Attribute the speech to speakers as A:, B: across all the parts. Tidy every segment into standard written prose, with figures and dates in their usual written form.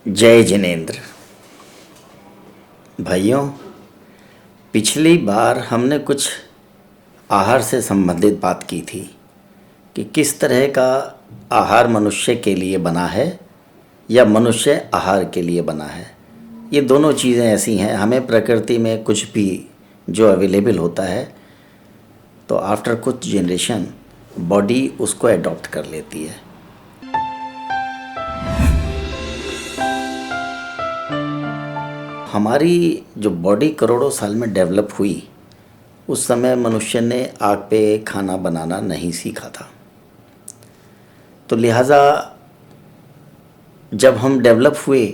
A: जय जिनेंद्र। भाइयों, पिछली बार हमने कुछ आहार से संबंधित बात की थी कि किस तरह का आहार मनुष्य के लिए बना है या मनुष्य आहार के लिए बना है। ये दोनों चीज़ें ऐसी हैं, हमें प्रकृति में कुछ भी जो अवेलेबल होता है तो आफ्टर कुछ जनरेशन बॉडी उसको एडॉप्ट कर लेती है। हमारी जो बॉडी करोड़ों साल में डेवलप हुई, उस समय मनुष्य ने आग पे खाना बनाना नहीं सीखा था। तो लिहाजा जब हम डेवलप हुए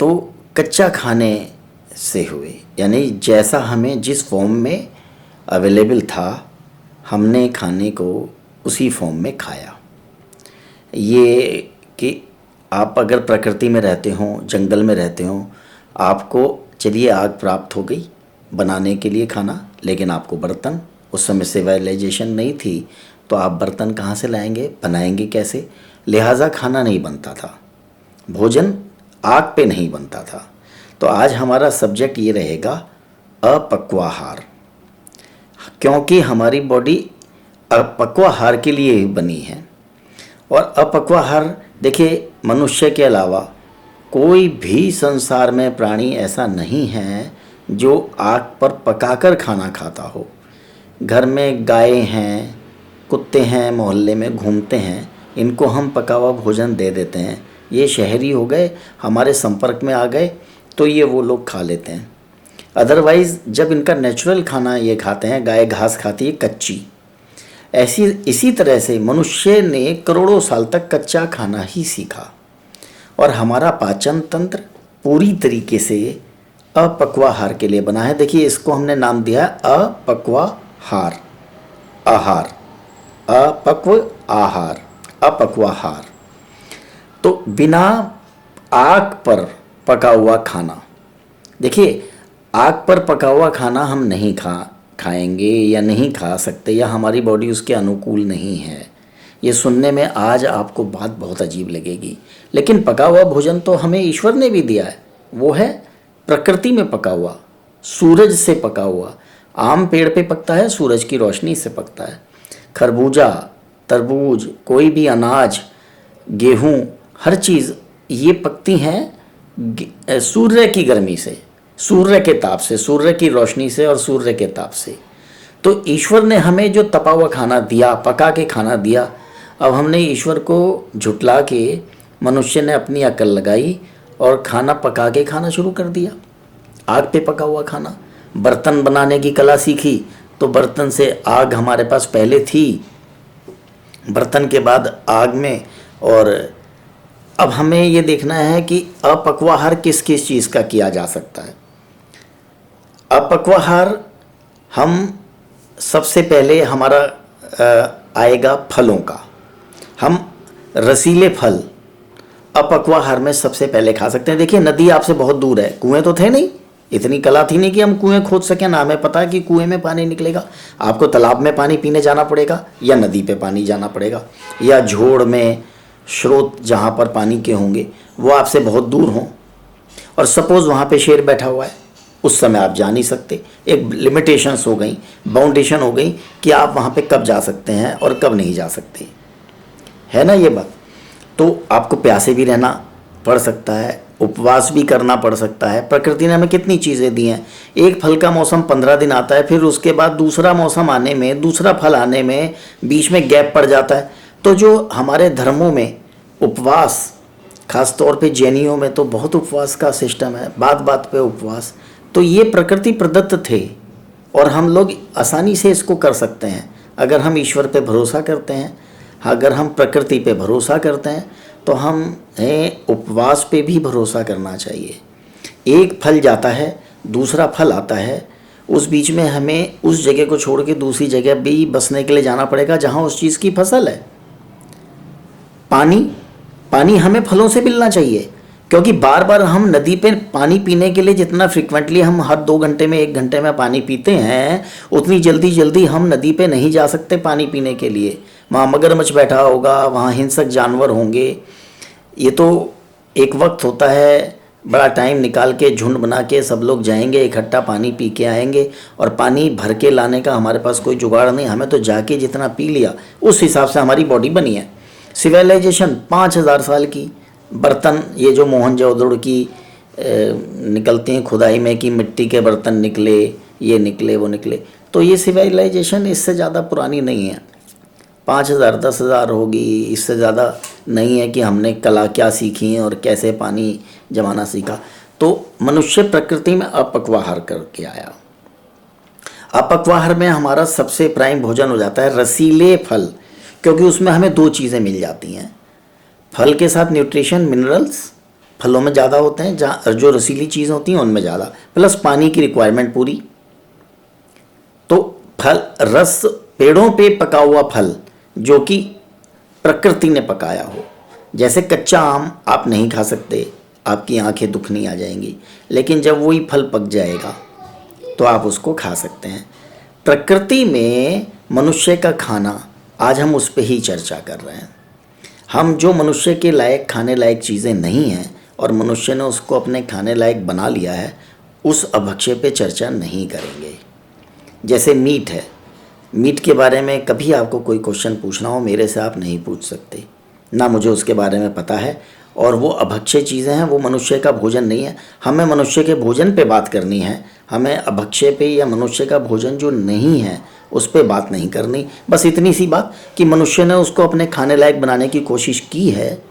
A: तो कच्चा खाने से हुए, यानी जैसा हमें जिस फॉर्म में अवेलेबल था हमने खाने को उसी फॉर्म में खाया। ये कि आप अगर प्रकृति में रहते हो, जंगल में रहते हो, आपको चलिए आग प्राप्त हो गई बनाने के लिए खाना, लेकिन आपको बर्तन, उस समय सिविलाइजेशन नहीं थी तो आप बर्तन कहाँ से लाएंगे, बनाएंगे कैसे। लिहाजा खाना नहीं बनता था, भोजन आग पे नहीं बनता था। तो आज हमारा सब्जेक्ट ये रहेगा अपक्वाहार, क्योंकि हमारी बॉडी अपक्वाहार के लिए ही बनी है। और अपक्वाहार देखिए, मनुष्य के अलावा कोई भी संसार में प्राणी ऐसा नहीं है जो आग पर पकाकर खाना खाता हो। घर में गाय हैं, कुत्ते हैं, मोहल्ले में घूमते हैं, इनको हम पका हुआ भोजन दे देते हैं। ये शहरी हो गए, हमारे संपर्क में आ गए तो ये वो लोग खा लेते हैं। अदरवाइज़ जब इनका नेचुरल खाना ये खाते हैं, गाय घास खाती है कच्ची, इसी तरह से मनुष्य ने करोड़ों साल तक कच्चा खाना ही सीखा और हमारा पाचन तंत्र पूरी तरीके से अपक्वाहार के लिए बना है। देखिए, इसको हमने नाम दिया है अपक्वाहार, आहार, अपक्व आहार, अपक्वाहार। तो बिना आग पर पका हुआ खाना, देखिए आग पर पका हुआ खाना हम नहीं खाएंगे या नहीं खा सकते, या हमारी बॉडी उसके अनुकूल नहीं है। ये सुनने में आज आपको बात बहुत अजीब लगेगी, लेकिन पका हुआ भोजन तो हमें ईश्वर ने भी दिया है। वो है प्रकृति में पका हुआ, सूरज से पका हुआ। आम पेड़ पे पकता है, सूरज की रोशनी से पकता है। खरबूजा, तरबूज, कोई भी अनाज, गेहूँ, हर चीज़ ये पकती हैं सूर्य की गर्मी से, सूर्य के ताप से, सूर्य की रोशनी से और सूर्य के ताप से। तो ईश्वर ने हमें जो तपा हुआ खाना दिया, पका के खाना दिया, अब हमने ईश्वर को झुटला के मनुष्य ने अपनी अकल लगाई और खाना पका के खाना शुरू कर दिया, आग पे पका हुआ खाना। बर्तन बनाने की कला सीखी तो बर्तन से आग हमारे पास पहले थी, बर्तन के बाद आग में। और अब हमें ये देखना है कि अपक्वाहार किस किस चीज़ का किया जा सकता है। अपक्वाहार हम सबसे पहले हमारा आएगा फलों का। हम रसीले फल अपक्वाहार में सबसे पहले खा सकते हैं। देखिए, नदी आपसे बहुत दूर है, कुएं तो थे नहीं, इतनी कला थी नहीं कि हम कुएं खोद सकें, ना हमें पता है कि कुएं में पानी निकलेगा। आपको तालाब में पानी पीने जाना पड़ेगा या नदी पे पानी जाना पड़ेगा, या झोड़ में स्रोत जहाँ पर पानी के होंगे वो आपसे बहुत दूर हों, और सपोज़ वहाँ पे शेर बैठा हुआ है, उस समय आप जा नहीं सकते। एक लिमिटेशंस हो गई, बाउंडेशन हो गई कि आप वहाँ पे कब जा सकते हैं और कब नहीं जा सकते, है ना ये बात। तो आपको प्यासे भी रहना पड़ सकता है, उपवास भी करना पड़ सकता है। प्रकृति ने हमें कितनी चीज़ें दी हैं। एक फल का मौसम 15 दिन आता है, फिर उसके बाद दूसरा मौसम आने में, दूसरा फल आने में बीच में गैप पड़ जाता है। तो जो हमारे धर्मों में उपवास, खास तौर पे जैनियों में तो बहुत उपवास का सिस्टम है, बात बात पे उपवास, तो ये प्रकृति प्रदत्त थे और हम लोग आसानी से इसको कर सकते हैं अगर हम ईश्वर पे भरोसा करते हैं, अगर हम प्रकृति पे भरोसा करते हैं। तो हमें उपवास पे भी भरोसा करना चाहिए। एक फल जाता है, दूसरा फल आता है, उस बीच में हमें उस जगह को छोड़ के दूसरी जगह भी बसने के लिए जाना पड़ेगा जहाँ उस चीज़ की फसल है। पानी हमें फलों से मिलना चाहिए, क्योंकि बार बार हम नदी पे पानी पीने के लिए जितना फ्रिक्वेंटली हम हर 2 घंटे में 1 घंटे में पानी पीते हैं, उतनी जल्दी हम नदी पे नहीं जा सकते पानी पीने के लिए। वहाँ मगरमच्छ बैठा होगा, वहाँ हिंसक जानवर होंगे, ये तो एक वक्त होता है, बड़ा टाइम निकाल के झुंड बना के सब लोग जाएंगे, इकट्ठा पानी पी के आएंगे, और पानी भर के लाने का हमारे पास कोई जुगाड़ नहीं, हमें तो जाके जितना पी लिया उस हिसाब से हमारी बॉडी बनी है। सिविलाइजेशन 5000 साल की, बर्तन ये जो मोहनजोदड़ो की निकलती हैं खुदाई में कि मिट्टी के बर्तन निकले, ये निकले वो निकले, तो ये सिविलाइजेशन इससे ज़्यादा पुरानी नहीं है। 5000 10,000 होगी, इससे ज़्यादा नहीं है कि हमने कला क्या सीखी और कैसे पानी जमाना सीखा। तो मनुष्य प्रकृति में अपक्वाहार करके आया। अपक्वाहार में हमारा सबसे प्राइम भोजन हो जाता है रसीले फल, क्योंकि उसमें हमें दो चीज़ें मिल जाती हैं। फल के साथ न्यूट्रिशन मिनरल्स फलों में ज़्यादा होते हैं, जहाँ जो रसीली चीज़ होती हैं उनमें ज़्यादा, प्लस पानी की रिक्वायरमेंट पूरी। तो फल रस, पेड़ों पे पका हुआ फल जो कि प्रकृति ने पकाया हो, जैसे कच्चा आम आप नहीं खा सकते, आपकी आंखें दुखनी आ जाएंगी, लेकिन जब वही फल पक जाएगा तो आप उसको खा सकते हैं। प्रकृति में मनुष्य का खाना, आज हम उस पर ही चर्चा कर रहे हैं। हम जो मनुष्य के लायक खाने लायक चीज़ें नहीं हैं और मनुष्य ने उसको अपने खाने लायक बना लिया है, उस अभक्ष्य पे चर्चा नहीं करेंगे। जैसे मीट है, मीट के बारे में कभी आपको कोई क्वेश्चन पूछना हो, मेरे से आप नहीं पूछ सकते, ना मुझे उसके बारे में पता है, और वो अभक्ष्य चीज़ें हैं, वो मनुष्य का भोजन नहीं है। हमें मनुष्य के भोजन पे बात करनी है, हमें अभक्ष्य पे या मनुष्य का भोजन जो नहीं है उस पे बात नहीं करनी। बस इतनी सी बात कि मनुष्य ने उसको अपने खाने लायक बनाने की कोशिश की है,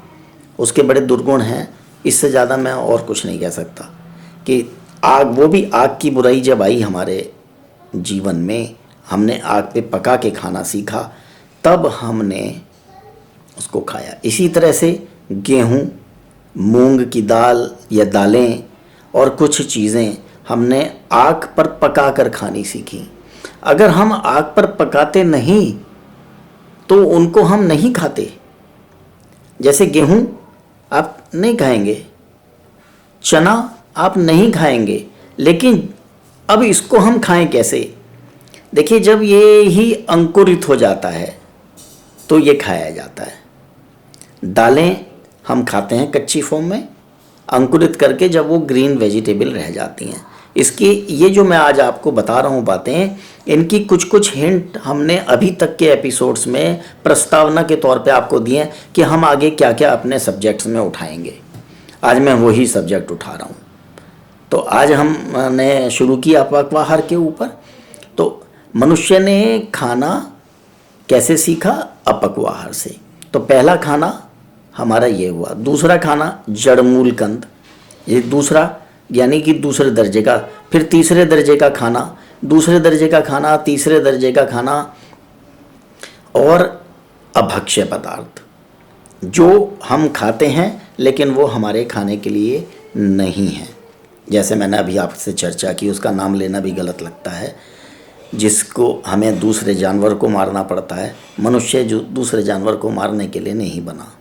A: उसके बड़े दुर्गुण हैं, इससे ज़्यादा मैं और कुछ नहीं कह सकता। कि आग, वो भी आग की बुराई जब आई हमारे जीवन में, हमने आग पे पका के खाना सीखा, तब हमने उसको खाया। इसी तरह से गेहूँ, मूंग की दाल या दालें और कुछ चीज़ें हमने आग पर पका कर खानी सीखी। अगर हम आग पर पकाते नहीं तो उनको हम नहीं खाते। जैसे गेहूँ आप नहीं खाएंगे, चना आप नहीं खाएंगे, लेकिन अब इसको हम खाएं कैसे? देखिए, जब ये ही अंकुरित हो जाता है तो ये खाया जाता है। दालें हम खाते हैं कच्ची फॉर्म में, अंकुरित करके जब वो ग्रीन वेजिटेबल रह जाती हैं। इसकी ये जो मैं आज आपको बता रहा हूँ बातें, इनकी कुछ कुछ हिंट हमने अभी तक के एपिसोड्स में प्रस्तावना के तौर पे आपको दिए हैं कि हम आगे क्या क्या अपने सब्जेक्ट्स में उठाएंगे। आज मैं वही सब्जेक्ट उठा रहा हूँ। तो आज हमने शुरू किया अपक्वाहार के ऊपर। तो मनुष्य ने खाना कैसे सीखा? अपक्वाहार से। तो पहला खाना हमारा ये हुआ। दूसरा खाना जड़मूल कंद, ये दूसरा यानी कि दूसरे दर्जे का। फिर तीसरे दर्जे का खाना, दूसरे दर्जे का खाना, तीसरे दर्जे का खाना, और अभक्ष्य पदार्थ जो हम खाते हैं लेकिन वो हमारे खाने के लिए नहीं है। जैसे मैंने अभी आपसे चर्चा की, उसका नाम लेना भी गलत लगता है, जिसको हमें दूसरे जानवर को मारना पड़ता है। मनुष्य जो दूसरे जानवर को मारने के लिए नहीं बना,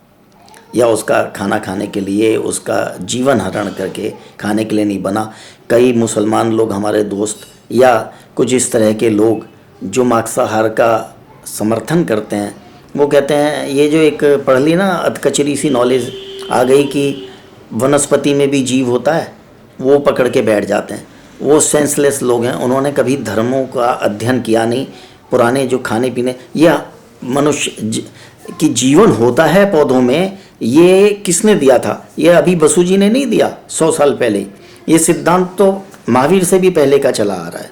A: या उसका खाना खाने के लिए, उसका जीवन हरण करके खाने के लिए नहीं बना। कई मुसलमान लोग हमारे दोस्त या कुछ इस तरह के लोग जो मांसाहार का समर्थन करते हैं, वो कहते हैं, ये जो एक पढ़ ली ना अधकचरी सी नॉलेज आ गई कि वनस्पति में भी जीव होता है, वो पकड़ के बैठ जाते हैं। वो सेंसलेस लोग हैं, उन्होंने कभी धर्मों का अध्ययन किया नहीं। पुराने जो खाने पीने या मनुष्य कि जीवन होता है पौधों में, ये किसने दिया था? ये अभी बसु जी ने नहीं दिया 100 साल पहले। ये सिद्धांत तो महावीर से भी पहले का चला आ रहा है।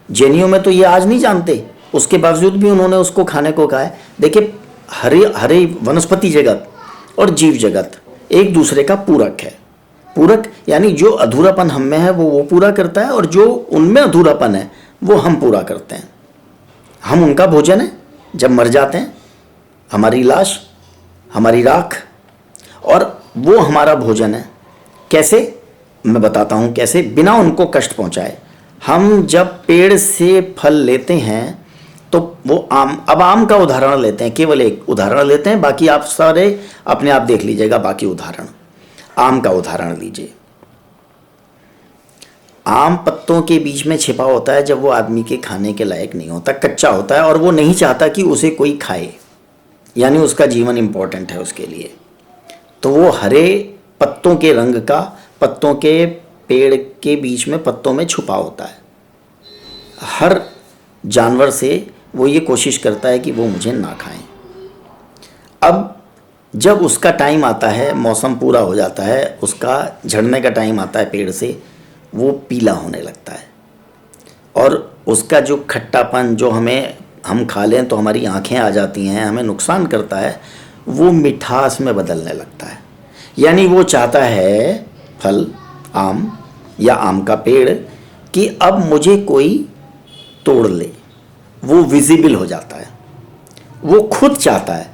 A: जैनियों में तो ये आज नहीं जानते, उसके बावजूद भी उन्होंने उसको खाने को कहा है। देखिए, हरे वनस्पति जगत और जीव जगत एक दूसरे का पूरक है। पूरक यानी जो अधूरापन हम में है वो पूरा करता है, और जो उनमें अधूरापन है वो हम पूरा करते हैं। हम उनका भोजन है। जब मर जाते हैं, हमारी लाश, हमारी राख, और वो हमारा भोजन है। कैसे? मैं बताता हूँ कैसे, बिना उनको कष्ट पहुँचाए। हम जब पेड़ से फल लेते हैं तो वो आम, अब आम का उदाहरण लेते हैं, केवल एक उदाहरण लेते हैं, बाकी आप सारे अपने आप देख लीजिएगा बाकी उदाहरण। आम का उदाहरण लीजिए। आम पत्तों के बीच में छिपा होता है जब वो आदमी के खाने के लायक नहीं होता, कच्चा होता है, और वो नहीं चाहता कि उसे कोई खाए, यानी उसका जीवन इंपॉर्टेंट है उसके लिए। तो वो हरे पत्तों के रंग का, पत्तों के पेड़ के बीच में पत्तों में छुपा होता है। हर जानवर से वो ये कोशिश करता है कि वो मुझे ना खाएं। अब जब उसका टाइम आता है, मौसम पूरा हो जाता है, उसका झड़ने का टाइम आता है पेड़ से, वो पीला होने लगता है और उसका जो खट्टापन जो हम खा लें तो हमारी आंखें आ जाती हैं, हमें नुकसान करता है, वो मिठास में बदलने लगता है। यानी वो चाहता है फल, आम या आम का पेड़, कि अब मुझे कोई तोड़ ले। वो विजिबल हो जाता है, वो खुद चाहता है।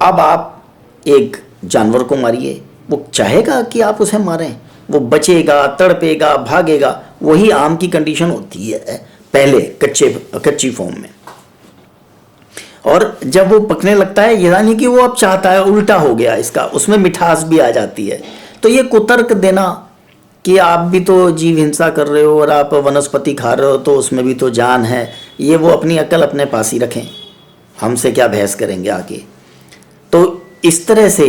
A: अब आप एक जानवर को मारिए, वो चाहेगा कि आप उसे मारें, वो बचेगा, तड़पेगा, भागेगा। वही आम की कंडीशन होती है पहले कच्ची फॉर्म में, और जब वो पकने लगता है, यानी कि वो अब चाहता है, उल्टा हो गया इसका, उसमें मिठास भी आ जाती है। तो ये कुतर्क देना कि आप भी तो जीव हिंसा कर रहे हो और आप वनस्पति खा रहे हो, तो उसमें भी तो जान है, ये वो अपनी अकल अपने पास ही रखें, हमसे क्या बहस करेंगे आगे। तो इस तरह से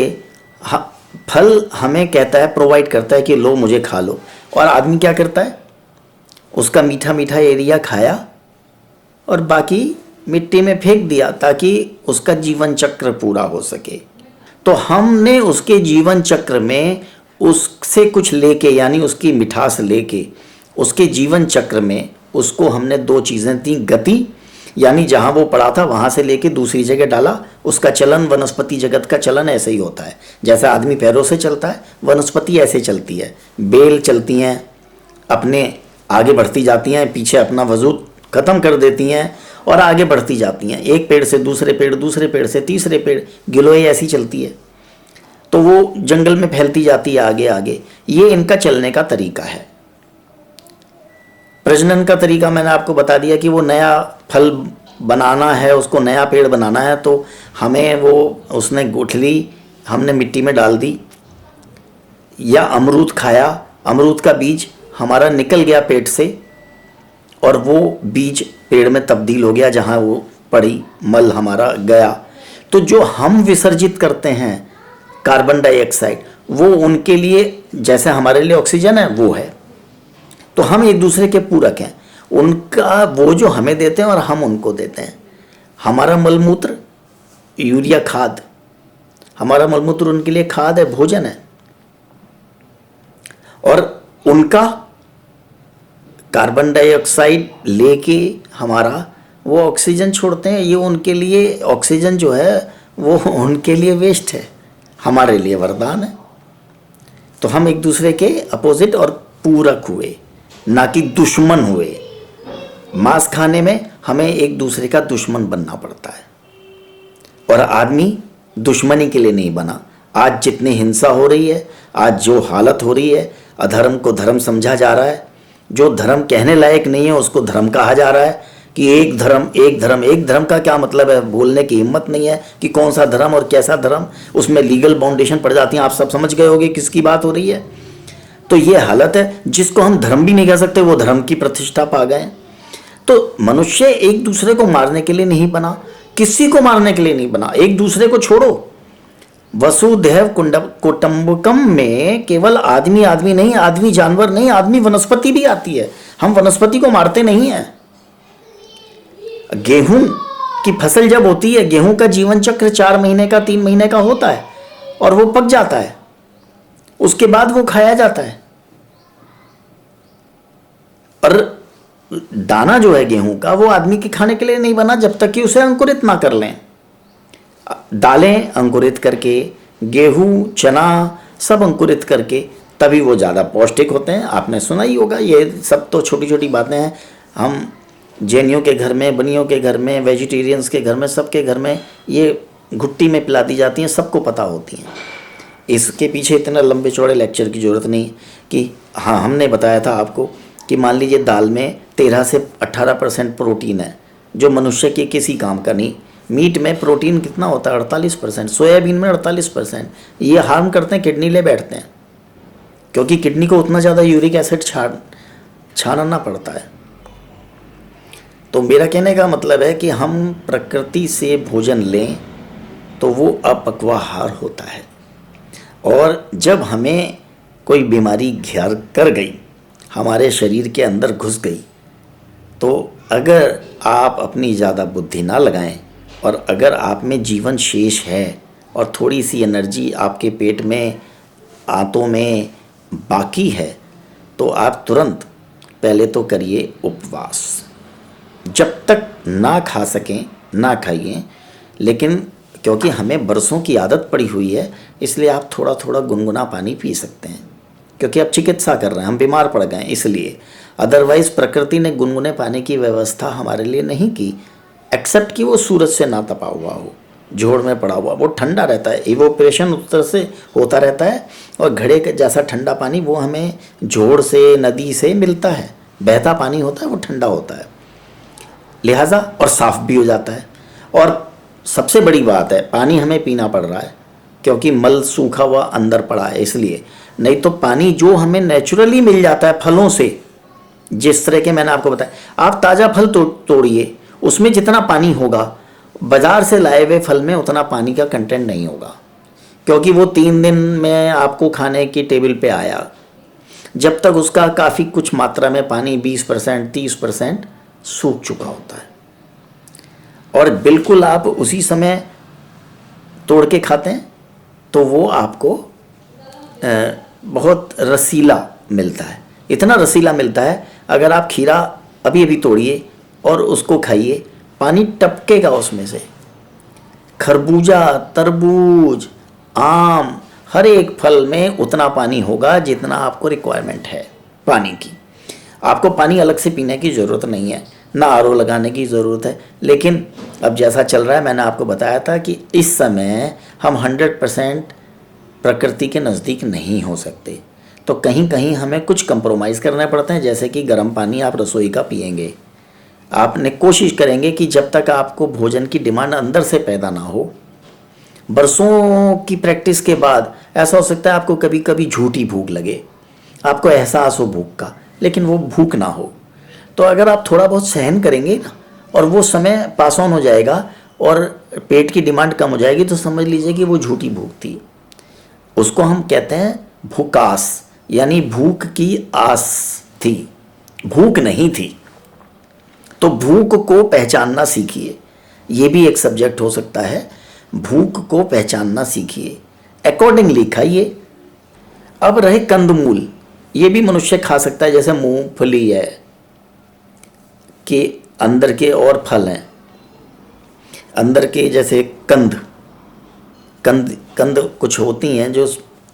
A: फल हमें कहता है, प्रोवाइड करता है कि लो मुझे खा लो, और आदमी क्या करता है, उसका मीठा मीठा एरिया खाया और बाकी मिट्टी में फेंक दिया ताकि उसका जीवन चक्र पूरा हो सके। तो हमने उसके जीवन चक्र में उससे कुछ लेके, यानी उसकी मिठास लेके उसके जीवन चक्र में उसको हमने दो चीज़ें दी। गति, यानी जहाँ वो पड़ा था वहाँ से लेके दूसरी जगह डाला। उसका चलन, वनस्पति जगत का चलन ऐसे ही होता है, जैसा आदमी पैरों से चलता है, वनस्पति ऐसे चलती है। बेल चलती हैं, अपने आगे बढ़ती जाती हैं, पीछे अपना वजूद ख़त्म कर देती हैं और आगे बढ़ती जाती हैं, एक पेड़ से दूसरे पेड़, दूसरे पेड़ से तीसरे पेड़, गिलोय ऐसी चलती है। तो वो जंगल में फैलती जाती है आगे आगे। ये इनका चलने का तरीका है। प्रजनन का तरीका मैंने आपको बता दिया कि वो नया फल बनाना है, उसको नया पेड़ बनाना है, तो हमें वो उसने गुठली हमने मिट्टी में डाल दी, या अमरूद खाया, अमरूद का बीज हमारा निकल गया पेट से और वो बीज पेड़ में तब्दील हो गया, जहाँ वो पड़ी मल हमारा गया। तो जो हम विसर्जित करते हैं कार्बन डाइऑक्साइड, वो उनके लिए जैसे हमारे लिए ऑक्सीजन है वो है। तो हम एक दूसरे के पूरक हैं, उनका वो जो हमें देते हैं और हम उनको देते हैं। हमारा मलमूत्र यूरिया खाद, हमारा मलमूत्र उनके लिए खाद है, भोजन है, और उनका कार्बन डाइऑक्साइड लेके हमारा वो ऑक्सीजन छोड़ते हैं। ये उनके लिए ऑक्सीजन जो है वो उनके लिए वेस्ट है, हमारे लिए वरदान है। तो हम एक दूसरे के अपोजिट और पूरक हुए, ना कि दुश्मन हुए। मांस खाने में हमें एक दूसरे का दुश्मन बनना पड़ता है, और आदमी दुश्मनी के लिए नहीं बना। आज जितनी हिंसा हो रही है, आज जो हालत हो रही है, अधर्म को धर्म समझा जा रहा है, जो धर्म कहने लायक नहीं है उसको धर्म कहा जा रहा है कि एक धर्म एक धर्म। एक धर्म का क्या मतलब है, बोलने की हिम्मत नहीं है कि कौन सा धर्म और कैसा धर्म, उसमें लीगल बाउंडेशन पड़ जाती हैं। आप सब समझ गए होंगे किसकी बात हो रही है। तो ये हालत है, जिसको हम धर्म भी नहीं कह सकते वो धर्म की प्रतिष्ठा पा गए। तो मनुष्य एक दूसरे को मारने के लिए नहीं बना, किसी को मारने के लिए नहीं बना। एक दूसरे को छोड़ो, वसुधैव कुटुंबकम में केवल आदमी आदमी नहीं, आदमी जानवर नहीं, आदमी वनस्पति भी आती है। हम वनस्पति को मारते नहीं हैं। गेहूं की फसल जब होती है, गेहूं का जीवन चक्र 4 महीने का, 3 महीने का होता है, और वो पक जाता है, उसके बाद वो खाया जाता है। और दाना जो है गेहूं का, वो आदमी के खाने के लिए नहीं बना जब तक कि उसे अंकुरित ना कर लें। दालें अंकुरित करके, गेहूं, चना सब अंकुरित करके, तभी वो ज़्यादा पौष्टिक होते हैं। आपने सुना ही होगा, ये सब तो छोटी छोटी बातें हैं। हम जैनियों के घर में, बनियों के घर में, वेजिटेरियंस के घर में, सबके घर में ये घुट्टी में पिला दी जाती हैं, सबको पता होती हैं। इसके पीछे इतना लंबे चौड़े लेक्चर की ज़रूरत नहीं कि हाँ, हमने बताया था आपको कि मान लीजिए दाल में 13 से 18% प्रोटीन है, जो मनुष्य के किसी काम का नहीं। मीट में प्रोटीन कितना होता है, 48%, सोयाबीन में 48%। ये हार्म करते हैं, किडनी ले बैठते हैं, क्योंकि किडनी को उतना ज़्यादा यूरिक एसिड छानना पड़ता है। तो मेरा कहने का मतलब है कि हम प्रकृति से भोजन लें तो वो अपक्वाहार होता है। और जब हमें कोई बीमारी घेर कर गई, हमारे शरीर के अंदर घुस गई, तो अगर आप अपनी ज़्यादा बुद्धि ना लगाएं और अगर आप में जीवन शेष है और थोड़ी सी एनर्जी आपके पेट में, आंतों में बाकी है, तो आप तुरंत पहले तो करिए उपवास। जब तक ना खा सकें ना खाइए, लेकिन क्योंकि हमें बरसों की आदत पड़ी हुई है, इसलिए आप थोड़ा थोड़ा गुनगुना पानी पी सकते हैं, क्योंकि आप चिकित्सा कर रहे हैं, हम बीमार पड़ गए इसलिए। अदरवाइज़ प्रकृति ने गुनगुने पानी की व्यवस्था हमारे लिए नहीं की, एक्सेप्ट कि वो सूरज से ना तपा हुआ हो, जोड़ में पड़ा हुआ, वो ठंडा रहता है, इवोपरेशन उत्तर से होता रहता है, और घड़े के जैसा ठंडा पानी वो हमें जोड़ से, नदी से मिलता है, बहता पानी होता है, वो ठंडा होता है, लिहाजा और साफ़ भी हो जाता है। और सबसे बड़ी बात है, पानी हमें पीना पड़ रहा है क्योंकि मल सूखा हुआ अंदर पड़ा है, इसलिए। नहीं तो पानी जो हमें नेचुरली मिल जाता है फलों से, जिस तरह के मैंने आपको बताया, आप ताज़ा फल तोड़िए, उसमें जितना पानी होगा बाजार से लाए हुए फल में उतना पानी का कंटेंट नहीं होगा, क्योंकि वो 3 दिन में आपको खाने की टेबल पे आया, जब तक उसका काफ़ी कुछ मात्रा में पानी 20% 30% सूख चुका होता है। और बिल्कुल आप उसी समय तोड़ के खाते हैं तो वो आपको बहुत रसीला मिलता है, इतना रसीला मिलता है, अगर आप खीरा अभी अभी तोड़िए और उसको खाइए, पानी टपकेगा उसमें से। खरबूजा, तरबूज, आम, हर एक फल में उतना पानी होगा जितना आपको रिक्वायरमेंट है पानी की। आपको पानी अलग से पीने की ज़रूरत नहीं है, ना आरओ लगाने की ज़रूरत है। लेकिन अब जैसा चल रहा है, मैंने आपको बताया था कि इस समय हम 100% प्रकृति के नज़दीक नहीं हो सकते, तो कहीं कहीं हमें कुछ कंप्रोमाइज़ करने पड़ते हैं। जैसे कि गर्म पानी आप रसोई का पिएंगे, आपने कोशिश करेंगे कि जब तक आपको भोजन की डिमांड अंदर से पैदा ना हो, बरसों की प्रैक्टिस के बाद ऐसा हो सकता है आपको कभी कभी झूठी भूख लगे, आपको एहसास हो भूख का, लेकिन वो भूख ना हो। तो अगर आप थोड़ा बहुत सहन करेंगे ना, और वो समय पास ऑन हो जाएगा और पेट की डिमांड कम हो जाएगी, तो समझ लीजिए कि वो झूठी भूख थी। उसको हम कहते हैं भूकास, यानी भूख की आस थी, भूख नहीं थी। तो भूख को पहचानना सीखिए, ये भी एक सब्जेक्ट हो सकता है। भूख को पहचानना सीखिए, अकॉर्डिंगली खाइए। अब रहे कंदमूल, ये भी मनुष्य खा सकता है, जैसे मूंगफली है कि अंदर के और फल हैं, अंदर के जैसे कंद कुछ होती हैं जो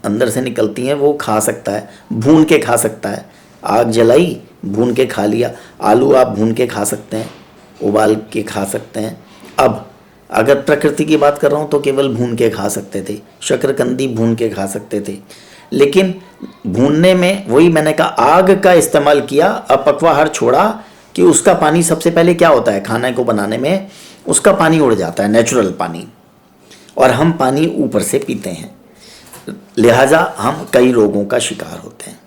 A: अंदर से निकलती हैं, वो खा सकता है, भून के खा सकता है। आग जलाई, भून के खा लिया। आलू आप भून के खा सकते हैं, उबाल के खा सकते हैं। अब अगर प्रकृति की बात कर रहा हूँ तो केवल भून के खा सकते थे, शकरकंदी भून के खा सकते थे। लेकिन भूनने में वही मैंने कहा, आग का इस्तेमाल किया, अपक्वाहार छोड़ा कि उसका पानी सबसे पहले क्या होता है खाने को बनाने में, उसका पानी उड़ जाता है, नेचुरल पानी, और हम पानी ऊपर से पीते हैं। लिहाजा हम कई रोगों का शिकार होते हैं।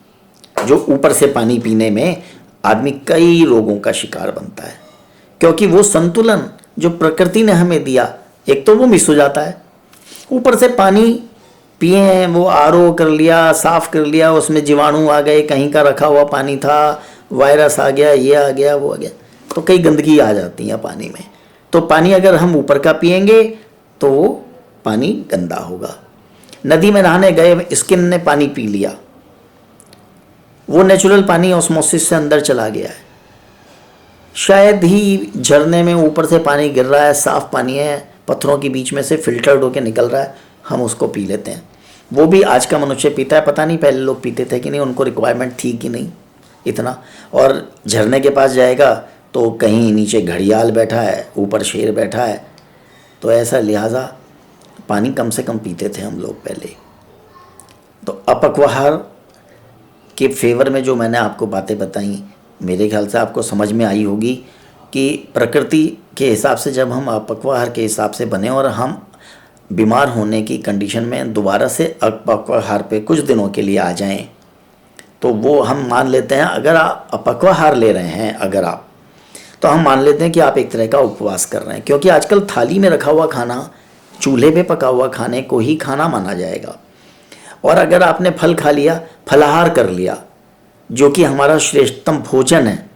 A: जो ऊपर से पानी पीने में आदमी कई रोगों का शिकार बनता है, क्योंकि वो संतुलन जो प्रकृति ने हमें दिया, एक तो वो मिस हो जाता है। ऊपर से पानी पिए हैं, वो आरओ कर लिया, साफ़ कर लिया, उसमें जीवाणु आ गए, कहीं का रखा हुआ पानी था, वायरस आ गया, ये आ गया, वो आ गया, तो कई गंदगी आ जाती है पानी में। तो पानी अगर हम ऊपर का पिएंगे तो वो पानी गंदा होगा। नदी में नहाने गए, स्किन ने पानी पी लिया, वो नेचुरल पानी ऑस्मोसिस से अंदर चला गया है। शायद ही झरने में ऊपर से पानी गिर रहा है, साफ़ पानी है, पत्थरों के बीच में से फिल्टर्ड होकर निकल रहा है, हम उसको पी लेते हैं। वो भी आज का मनुष्य पीता है, पता नहीं पहले लोग पीते थे कि नहीं, उनको रिक्वायरमेंट थी कि नहीं इतना। और झरने के पास जाएगा तो कहीं नीचे घड़ियाल बैठा है, ऊपर शेर बैठा है, तो ऐसा लिहाजा पानी कम से कम पीते थे हम लोग पहले। तो अपक्वाहार के फेवर में जो मैंने आपको बातें बताई, मेरे ख्याल से आपको समझ में आई होगी कि प्रकृति के हिसाब से जब हम अपक्वाहार के हिसाब से बने और हम बीमार होने की कंडीशन में दोबारा से अपक्वाहार पे कुछ दिनों के लिए आ जाएं, तो वो हम मान लेते हैं, अगर आप अपक्वाहार ले रहे हैं अगर आप, तो हम मान लेते हैं कि आप एक तरह का उपवास कर रहे हैं, क्योंकि आजकल थाली में रखा हुआ खाना, चूल्हे पे पका हुआ खाने को ही खाना माना जाएगा। और अगर आपने फल खा लिया, फलाहार कर लिया, जो कि हमारा श्रेष्ठतम भोजन है,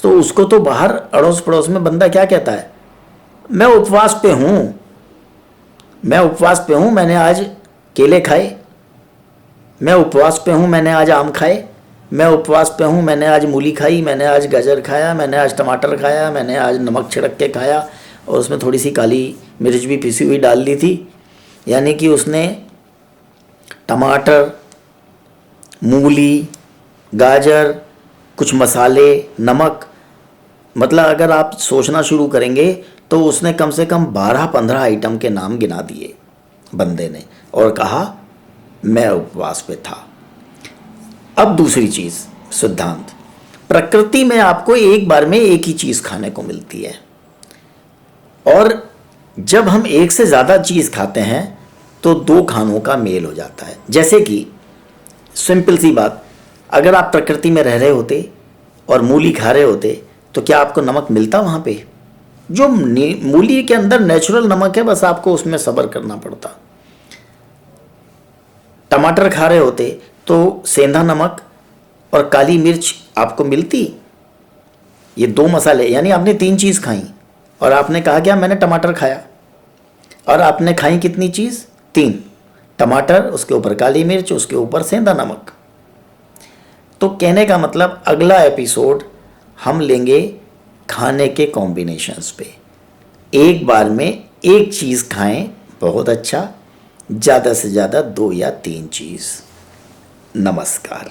A: तो उसको तो बाहर अड़ोस पड़ोस में बंदा क्या कहता है, मैं उपवास पे हूँ, मैं उपवास पे हूँ, मैंने आज केले खाए, मैं उपवास पे हूँ, मैंने आज आम खाए, मैं उपवास पे हूँ, मैंने आज मूली खाई, मैंने आज गाजर खाया, मैंने आज टमाटर खाया, मैंने आज नमक छिड़क के खाया और उसमें थोड़ी सी काली मिर्च भी पिसी हुई डाल दी थी। यानी कि उसने टमाटर, मूली, गाजर, कुछ मसाले, नमक, मतलब अगर आप सोचना शुरू करेंगे तो उसने कम से कम 12-15 आइटम के नाम गिना दिए बंदे ने और कहा मैं उपवास पे था। अब दूसरी चीज़, सिद्धांत, प्रकृति में आपको एक बार में एक ही चीज़ खाने को मिलती है, और जब हम एक से ज़्यादा चीज़ खाते हैं तो दो खानों का मेल हो जाता है। जैसे कि सिंपल सी बात, अगर आप प्रकृति में रह रहे होते और मूली खा रहे होते तो क्या आपको नमक मिलता वहाँ पे? जो मूली के अंदर नेचुरल नमक है, बस आपको उसमें सब्र करना पड़ता। टमाटर खा रहे होते तो सेंधा नमक और काली मिर्च आपको मिलती। ये दो मसाले, यानी आपने 3 चीज़ खाई और आपने कहा क्या मैंने टमाटर खाया, और आपने खाई कितनी चीज़? 3, टमाटर, उसके ऊपर काली मिर्च, उसके ऊपर सेंधा नमक। तो कहने का मतलब अगला एपिसोड हम लेंगे खाने के कॉम्बिनेशंस पे। एक बार में एक चीज़ खाएं, बहुत अच्छा, ज़्यादा से ज़्यादा 2 या 3 चीज़। नमस्कार।